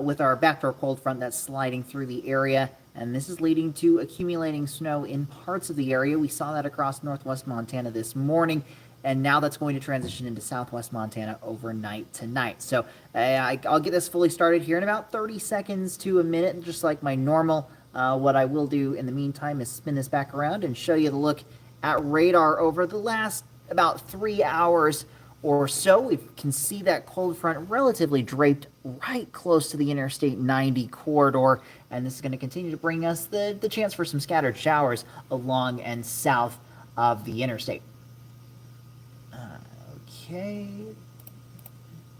with our backdoor cold front that's sliding through the area, and this is leading to accumulating snow in parts of the area. We saw that across northwest Montana this morning, and now that's going to transition into southwest Montana overnight tonight. So I'll get this fully started here in about 30 seconds to a minute, just like my normal. What I will do in the meantime is spin this back around and show you the look at radar over the last about 3 hours or so. We can see that cold front relatively draped right close to the Interstate 90 corridor, and this is going to continue to bring us the chance for some scattered showers along and south of the interstate. Okay,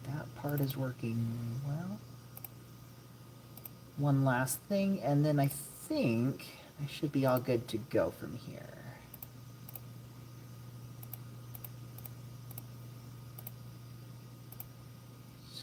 that part is working well. One last thing, and then I think I should be all good to go from here.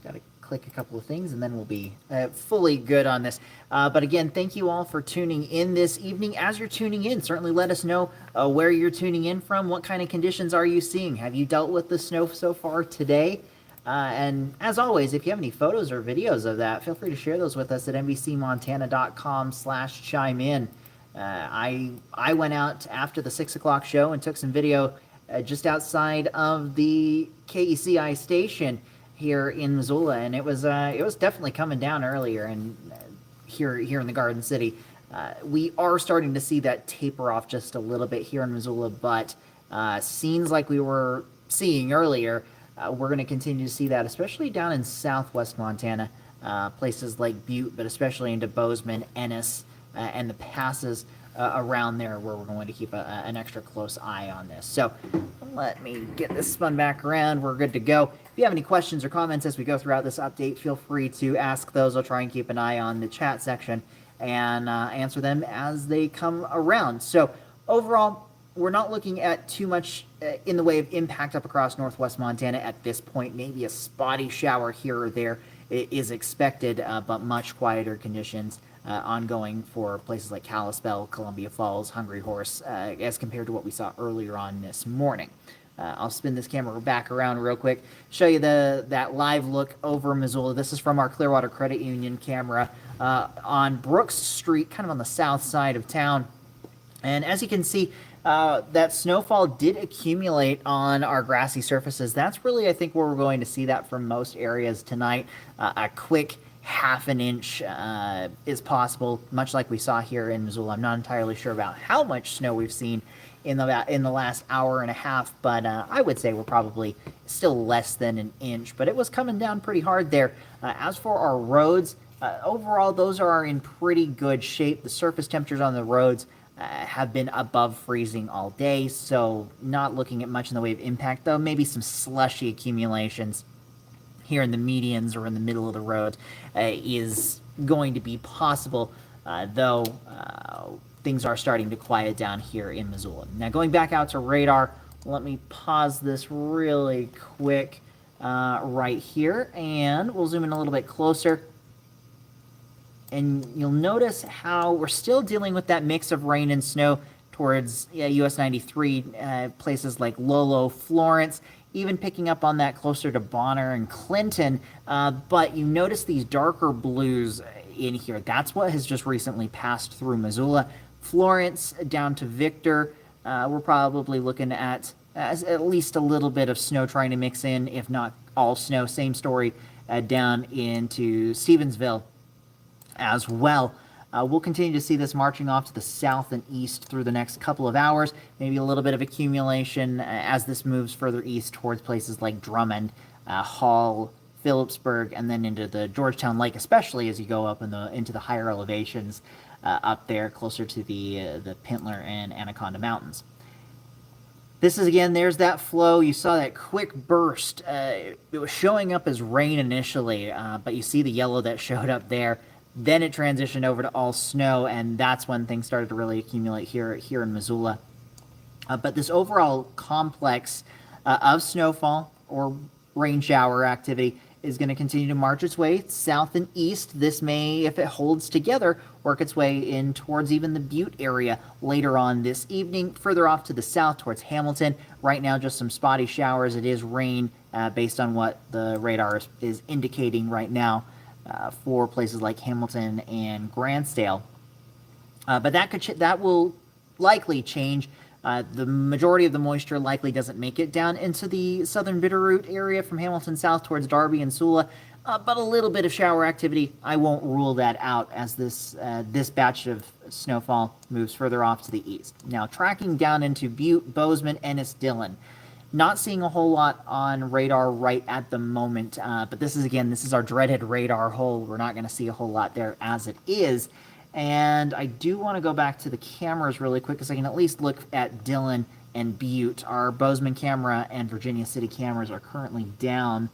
Got to click a couple of things and then we'll be fully good on this. But again, thank you all for tuning in this evening. As you're tuning in, certainly let us know where you're tuning in from. What kind of conditions are you seeing? Have you dealt with the snow so far today? And as always, if you have any photos or videos of that, feel free to share those with us at nbcmontana.com/chime in. I went out after the 6 o'clock show and took some video just outside of the KECI station here in Missoula, and it was definitely coming down earlier, and here in the Garden City, we are starting to see that taper off just a little bit here in Missoula, but scenes like we were seeing earlier, we're going to continue to see that, especially down in southwest Montana, places like Butte, but especially into Bozeman, Ennis, and the passes around there, where we're going to keep an extra close eye on this. So let me get this spun back around. We're good to go. If you have any questions or comments as we go throughout this update, feel free to ask those. I'll try and keep an eye on the chat section and answer them as they come around. So overall, we're not looking at too much in the way of impact up across northwest Montana at this point. Maybe a spotty shower here or there is expected, but much quieter conditions ongoing for places like Kalispell, Columbia Falls, Hungry Horse, as compared to what we saw earlier on this morning. I'll spin this camera back around real quick, show you that live look over Missoula. This is from our Clearwater Credit Union camera on Brooks Street, kind of on the south side of town. And as you can see, that snowfall did accumulate on our grassy surfaces. That's really, I think, where we're going to see that from most areas tonight. A quick half an inch is possible, much like we saw here in Missoula. I'm not entirely sure about how much snow we've seen in the last hour and a half, but I would say we're probably still less than an inch, but it was coming down pretty hard there. As for our roads, overall, those are in pretty good shape. The surface temperatures on the roads have been above freezing all day, so not looking at much in the way of impact, though maybe some slushy accumulations here in the medians or in the middle of the road is going to be possible, though things are starting to quiet down here in Missoula. Now, going back out to radar, let me pause this really quick right here, and we'll zoom in a little bit closer. And you'll notice how we're still dealing with that mix of rain and snow towards US 93, places like Lolo, Florence, even picking up on that closer to Bonner and Clinton. But you notice these darker blues in here. That's what has just recently passed through Missoula. Florence down to Victor, we're probably looking at least a little bit of snow trying to mix in, if not all snow. Same story down into Stevensville as well. We'll continue to see this marching off to the south and east through the next couple of hours. Maybe a little bit of accumulation as this moves further east towards places like Drummond, Hall, Phillipsburg, and then into the Georgetown Lake, especially as you go up into the higher elevations up there closer to the Pintler and Anaconda Mountains. This is, again, there's that flow. You saw that quick burst. It was showing up as rain initially, but you see the yellow that showed up there. Then it transitioned over to all snow, and that's when things started to really accumulate here in Missoula. But this overall complex of snowfall or rain shower activity is going to continue to march its way south and east. This may, if it holds together, work its way in towards even the Butte area later on this evening. Further off to the south towards Hamilton. Right now, just some spotty showers. It is rain based on what the radar is indicating right now. for places like Hamilton and Grantsdale. But that will likely change. The majority of the moisture likely doesn't make it down into the southern Bitterroot area from Hamilton south towards Darby and Sula, but a little bit of shower activity. I won't rule that out as this batch of snowfall moves further off to the east. Now, tracking down into Butte, Bozeman, Ennis, Dillon. Not seeing a whole lot on radar right at the moment, but this is our dreaded radar hole. We're not going to see a whole lot there as it is. And I do want to go back to the cameras really quick because I can at least look at Dillon and Butte. Our Bozeman camera and Virginia City cameras are currently down,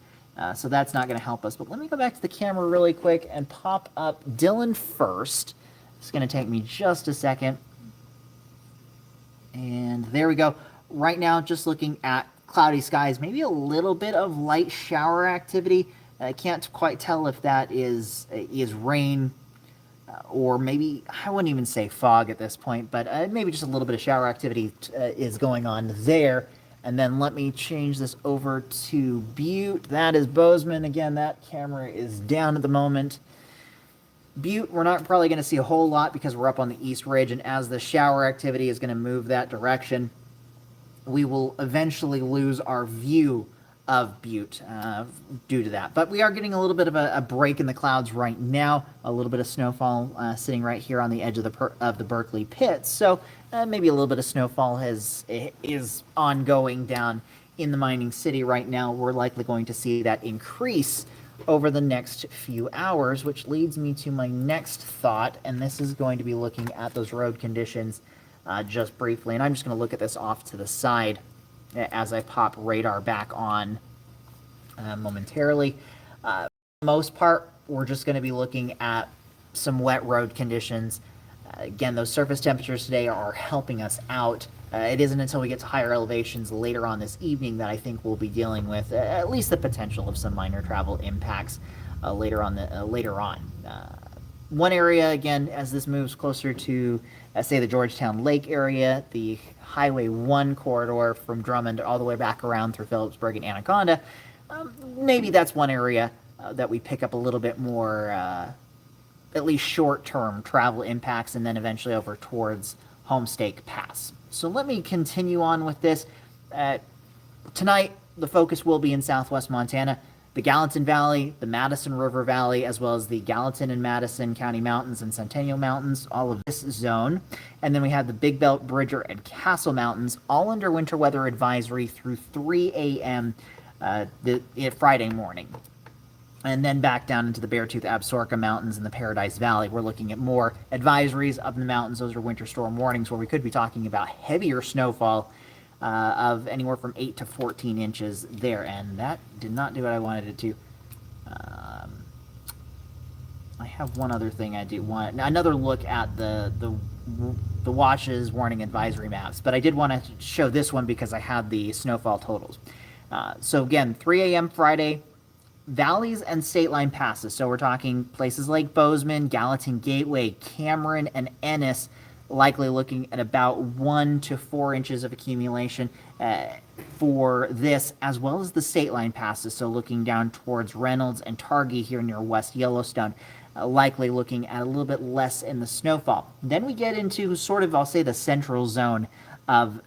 so that's not going to help us. But let me go back to the camera really quick and pop up Dillon first. It's going to take me just a second. And there we go. Right now, just looking at cloudy skies, maybe a little bit of light shower activity. I can't quite tell if that is rain, or maybe, I wouldn't even say fog at this point, but maybe just a little bit of shower activity is going on there. And then let me change this over to Butte. That is Bozeman. Again, that camera is down at the moment. Butte, we're not probably going to see a whole lot because we're up on the East Ridge, and as the shower activity is going to move that direction, we will eventually lose our view of Butte due to that. But we are getting a little bit of a break in the clouds right now, a little bit of snowfall sitting right here on the edge of the Berkeley pits. So maybe a little bit of snowfall is ongoing down in the mining city right now. We're likely going to see that increase over the next few hours, which leads me to my next thought, and this is going to be looking at those road conditions just briefly. And I'm just going to look at this off to the side as I pop radar back on momentarily. For the most part, we're just going to be looking at some wet road conditions. Again, those surface temperatures today are helping us out. It isn't until we get to higher elevations later on this evening that I think we'll be dealing with at least the potential of some minor travel impacts later on. One area, again, as this moves closer to, say, the Georgetown Lake area, the Highway 1 corridor from Drummond all the way back around through Phillipsburg and Anaconda, maybe that's one area that we pick up a little bit more, at least short-term travel impacts, and then eventually over towards Homestake Pass. So let me continue on with this. Tonight, the focus will be in southwest Montana, the Gallatin Valley, the Madison River Valley, as well as the Gallatin and Madison County Mountains and Centennial Mountains, all of this zone. And then we have the Big Belt, Bridger, and Castle Mountains, all under winter weather advisory through 3 a.m. Friday morning. And then back down into the Beartooth Absaroka Mountains and the Paradise Valley. We're looking at more advisories up in the mountains. Those are winter storm warnings where we could be talking about heavier snowfall of anywhere from 8 to 14 inches there. And that did not do what I wanted it to. I have one other thing I do want. Another look at the watches warning advisory maps. But I did want to show this one because I had the snowfall totals. So again, 3 a.m. Friday, valleys and state line passes. So we're talking places like Bozeman, Gallatin Gateway, Cameron, and Ennis, likely looking at about 1 to 4 inches of accumulation for this, as well as the state line passes. So looking down towards Reynolds and Targhee here near West Yellowstone, likely looking at a little bit less in the snowfall. Then we get into sort of, I'll say, the central zone of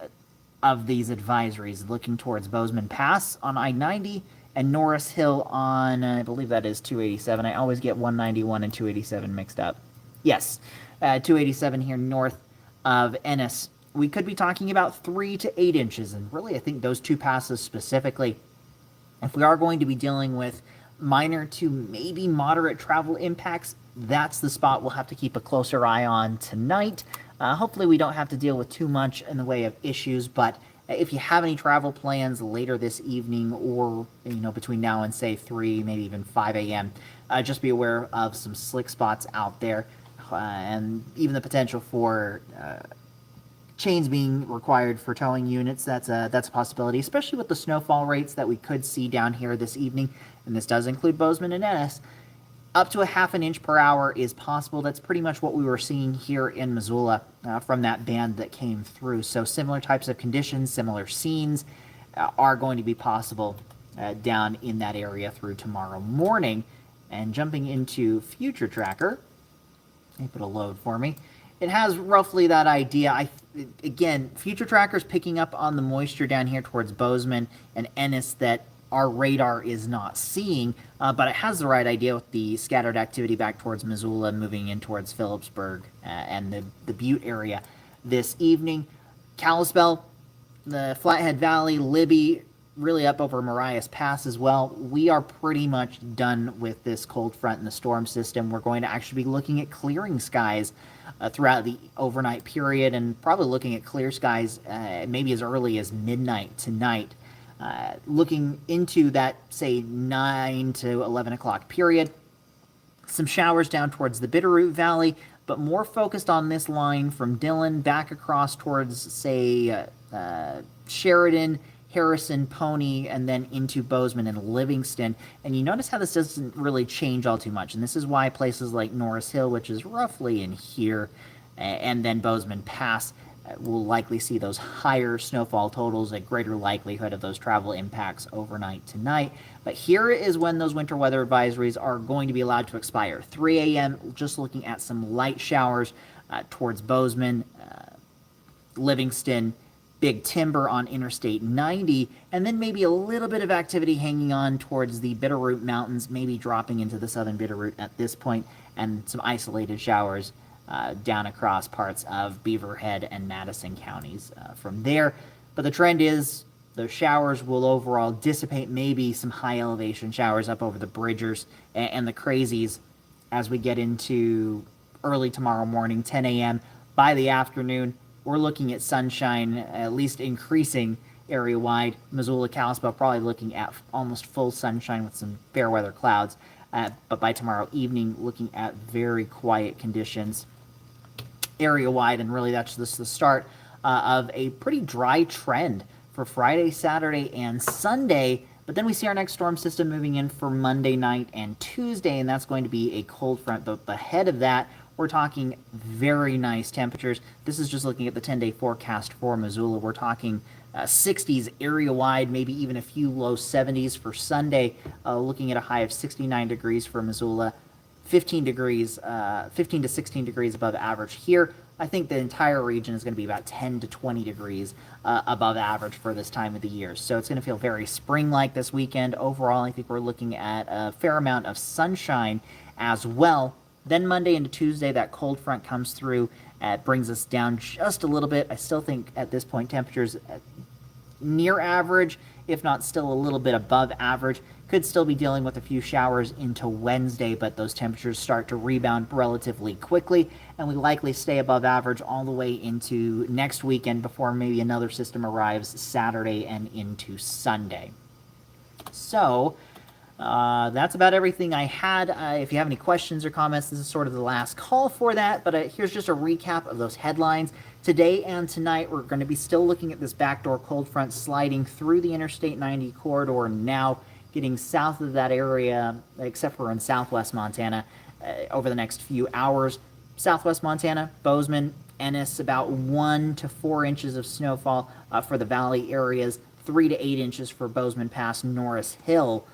these advisories, looking towards Bozeman Pass on I-90 and Norris Hill on, I believe that is 287. I always get 191 and 287 mixed up. Yes, 287 here north of Ennis. We could be talking about 3 to 8 inches, and really I think those two passes specifically, if we are going to be dealing with minor to maybe moderate travel impacts, that's the spot we'll have to keep a closer eye on tonight. Hopefully we don't have to deal with too much in the way of issues, but if you have any travel plans later this evening or, between now and, say, 3, maybe even 5 a.m., just be aware of some slick spots out there, and even the potential for chains being required for towing units. That's a possibility, especially with the snowfall rates that we could see down here this evening, and this does include Bozeman and Ennis. Up to a half an inch per hour is possible. That's pretty much what we were seeing here in Missoula from that band that came through. So similar types of conditions, similar scenes are going to be possible down in that area through tomorrow morning. And jumping into Future Tracker, it'll load for me. It has roughly that idea. Again, Future Tracker's picking up on the moisture down here towards Bozeman and Ennis that our radar is not seeing, but it has the right idea with the scattered activity back towards Missoula, moving in towards Phillipsburg and the Butte area this evening. Kalispell, the Flathead Valley, Libby, really up over Marias Pass as well. We are pretty much done with this cold front in the storm system. We're going to actually be looking at clearing skies throughout the overnight period, and probably looking at clear skies maybe as early as midnight tonight. Looking into that, say, 9 to 11 o'clock period. Some showers down towards the Bitterroot Valley, but more focused on this line from Dillon back across towards, say, Sheridan, Harrison, Pony, and then into Bozeman and Livingston. And you notice how this doesn't really change all too much. And this is why places like Norris Hill, which is roughly in here, and then Bozeman Pass, will likely see those higher snowfall totals, a greater likelihood of those travel impacts overnight tonight. But here is when those winter weather advisories are going to be allowed to expire. 3 a.m., just looking at some light showers towards Bozeman, Livingston, Big Timber on Interstate 90, and then maybe a little bit of activity hanging on towards the Bitterroot Mountains, maybe dropping into the southern Bitterroot at this point, and some isolated showers down across parts of Beaverhead and Madison counties from there. But the trend is those showers will overall dissipate, maybe some high elevation showers up over the Bridgers and the Crazies as we get into early tomorrow morning, 10 a.m. By the afternoon, we're looking at sunshine, at least increasing area-wide. Missoula, Kalispell probably looking at almost full sunshine with some fair weather clouds. But by tomorrow evening, looking at very quiet conditions area-wide, and really that's just the start of a pretty dry trend for Friday, Saturday, and Sunday. But then we see our next storm system moving in for Monday night and Tuesday, and that's going to be a cold front. But ahead of that, we're talking very nice temperatures. This is just looking at the 10-day forecast for Missoula. We're talking 60s area-wide, maybe even a few low 70s for Sunday, looking at a high of 69 degrees for Missoula, 15 to 16 degrees above average here. I think the entire region is going to be about 10 to 20 degrees above average for this time of the year. So it's going to feel very spring-like this weekend. Overall, I think we're looking at a fair amount of sunshine as well. Then Monday into Tuesday, that cold front comes through, brings us down just a little bit. I still think at this point temperatures near average, if not still a little bit above average. Could still be dealing with a few showers into Wednesday, but those temperatures start to rebound relatively quickly, and we likely stay above average all the way into next weekend before maybe another system arrives Saturday and into Sunday. So that's about everything I had. If you have any questions or comments, this is sort of the last call for that, but here's just a recap of those headlines. Today and tonight, we're going to be still looking at this backdoor cold front sliding through the Interstate 90 corridor, now getting south of that area, except for in southwest Montana, over the next few hours. Southwest Montana, Bozeman, Ennis, about 1 to 4 inches of snowfall for the valley areas, 3 to 8 inches for Bozeman Pass, Norris Hill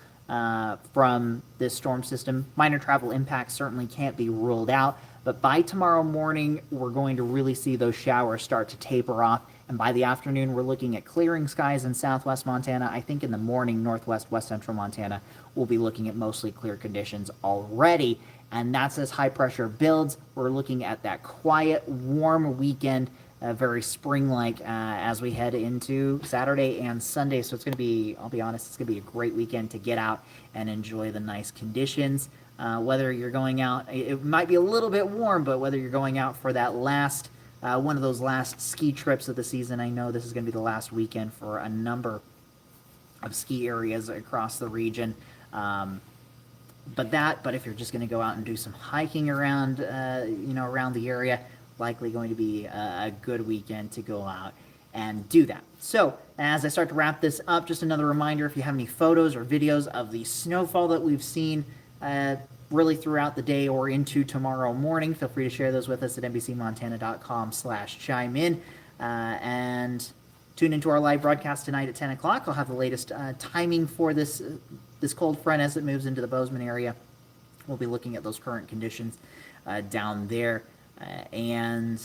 from this storm system. Minor travel impacts certainly can't be ruled out, but by tomorrow morning, we're going to really see those showers start to taper off. And by the afternoon, we're looking at clearing skies in southwest Montana. I think in the morning, northwest, west central Montana, we'll be looking at mostly clear conditions already. And that's as high pressure builds. We're looking at that quiet, warm weekend, very spring-like as we head into Saturday and Sunday. So it's going to be, I'll be honest, it's going to be a great weekend to get out and enjoy the nice conditions. Whether you're going out, it might be a little bit warm, but whether you're going out for that last one of those last ski trips of the season. I know this is going to be the last weekend for a number of ski areas across the region. But if you're just going to go out and do some hiking around, around the area, likely going to be a good weekend to go out and do that. So as I start to wrap this up, just another reminder, if you have any photos or videos of the snowfall that we've seen really throughout the day or into tomorrow morning, feel free to share those with us at nbcmontana.com/chime in. And tune into our live broadcast tonight at 10 o'clock. I'll have the latest timing for this cold front as it moves into the Bozeman area. we'll be looking at those current conditions down there. And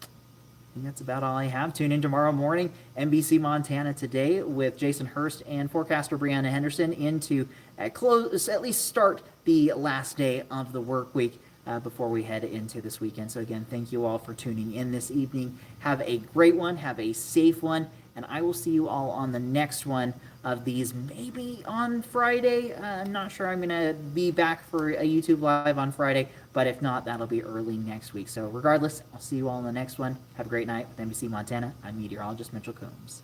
I think that's about all I have. Tune in tomorrow morning, NBC Montana Today, with Jason Hurst and forecaster Brianna Henderson into at least start the last day of the work week before we head into this weekend. So again, thank you all for tuning in this evening. Have a great one. Have a safe one. And I will see you all on the next one of these, maybe on Friday. I'm not sure I'm going to be back for a YouTube Live on Friday, but if not, that'll be early next week. So regardless, I'll see you all on the next one. Have a great night with NBC Montana. I'm meteorologist Mitchell Combs.